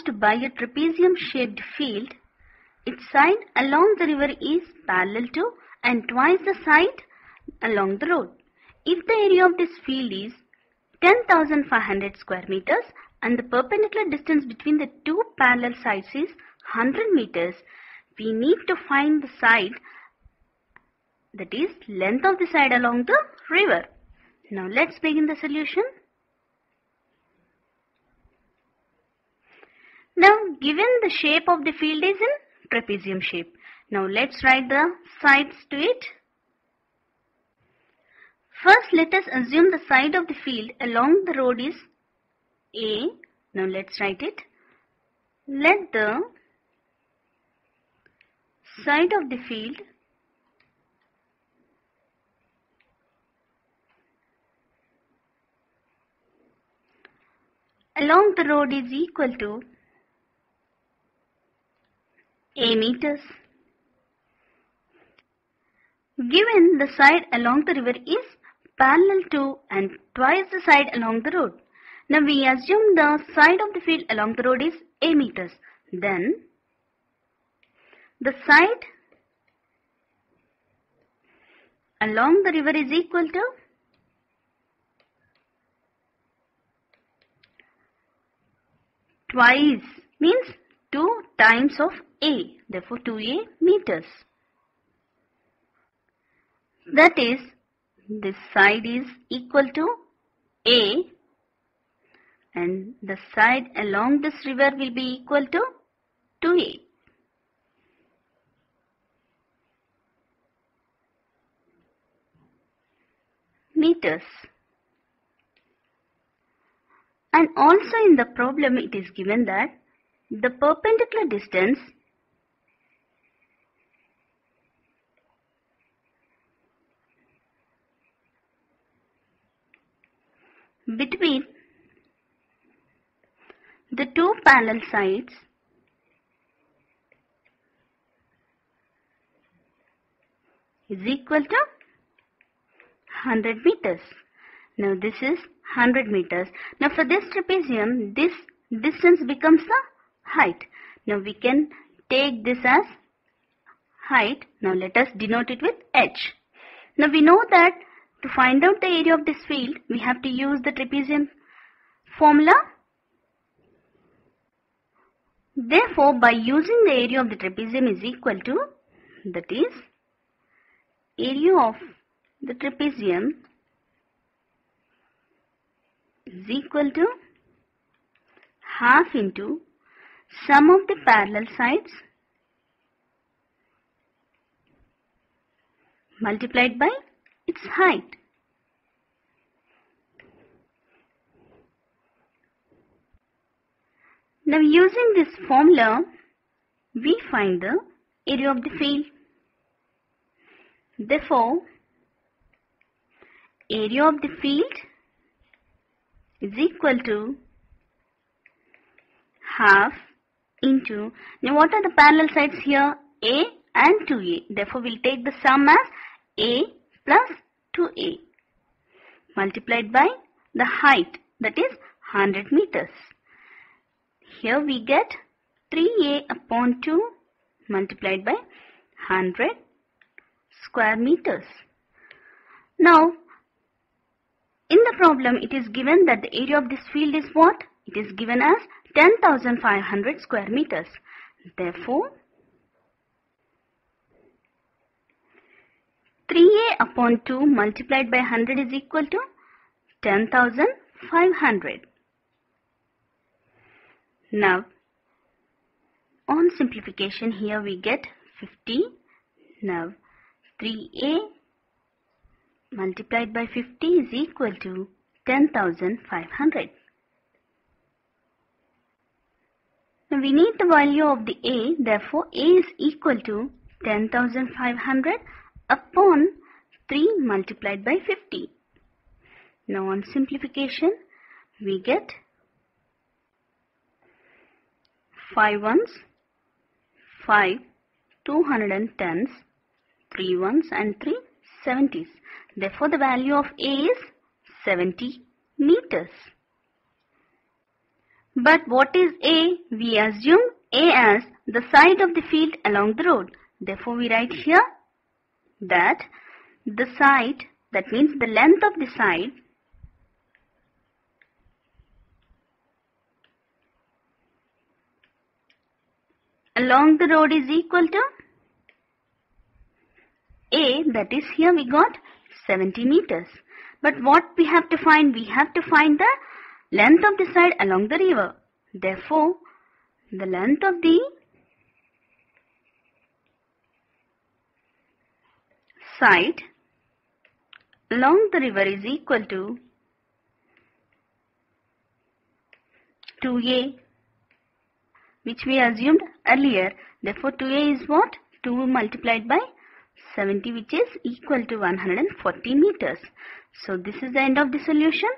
enclosed by a trapezium-shaped field. Its side along the river is parallel to and twice the side along the road. If the area of this field is 10,500 square meters and the perpendicular distance between the two parallel sides is 100 meters, we need to find the side, that is length of the side along the river. Now let's begin the solution. Now given the shape of the field is in trapezium shape. Now let's write the sides to it. First let us assume the side of the field along the road is A. Now let's write it. Let the side of the field along the road is equal to A meters. Given the side along the river is parallel to and twice the side along the road. Now we assume the side of the field along the road is A meters. Then the side along the river is equal to twice, means 2 times of A, therefore 2A meters. That is, this side is equal to A and the side along this river will be equal to 2A. Meters. And also in the problem it is given that the perpendicular distance between the two parallel sides is equal to 100 meters. Now this is 100 meters. Now for this trapezium, this distance becomes the height. Now we can take this as height. Now let us denote it with h. Now we know that to find out the area of this field, we have to use the trapezium formula. Therefore, by using the area of the trapezium is equal to, that is, area of the trapezium is equal to half into sum of the parallel sides multiplied by its height. Now using this formula, we find the area of the field. Therefore, area of the field is equal to half into, now what are the parallel sides here? A and 2A. Therefore, we'll take the sum as A plus 2A multiplied by the height, that is 100 meters. Here we get 3A upon 2 multiplied by 100 square meters. Now, in the problem it is given that the area of this field is what? It is given as 10,500 square meters. Therefore, 3A upon 2 multiplied by 100 is equal to 10,500. Now, on simplification here we get 50. Now, 3A multiplied by 50 is equal to 10,500. Now, we need the value of the A. Therefore, A is equal to 10,500 upon 3 multiplied by 50. Now, on simplification, we get 5 ones, 5 210s, 3 ones and 3 70s. Therefore, the value of A is 70 meters. But what is A? We assume A as the side of the field along the road. Therefore, we write here that the side, that means the length of the side, along the road is equal to A, that is here we got 70 meters. But what we have to find? We have to find the length of the side along the river. Therefore, the length of the side along the river is equal to 2A, which we assumed earlier. Therefore, 2A is what? 2 multiplied by 70, which is equal to 140 meters. So, this is the end of the solution.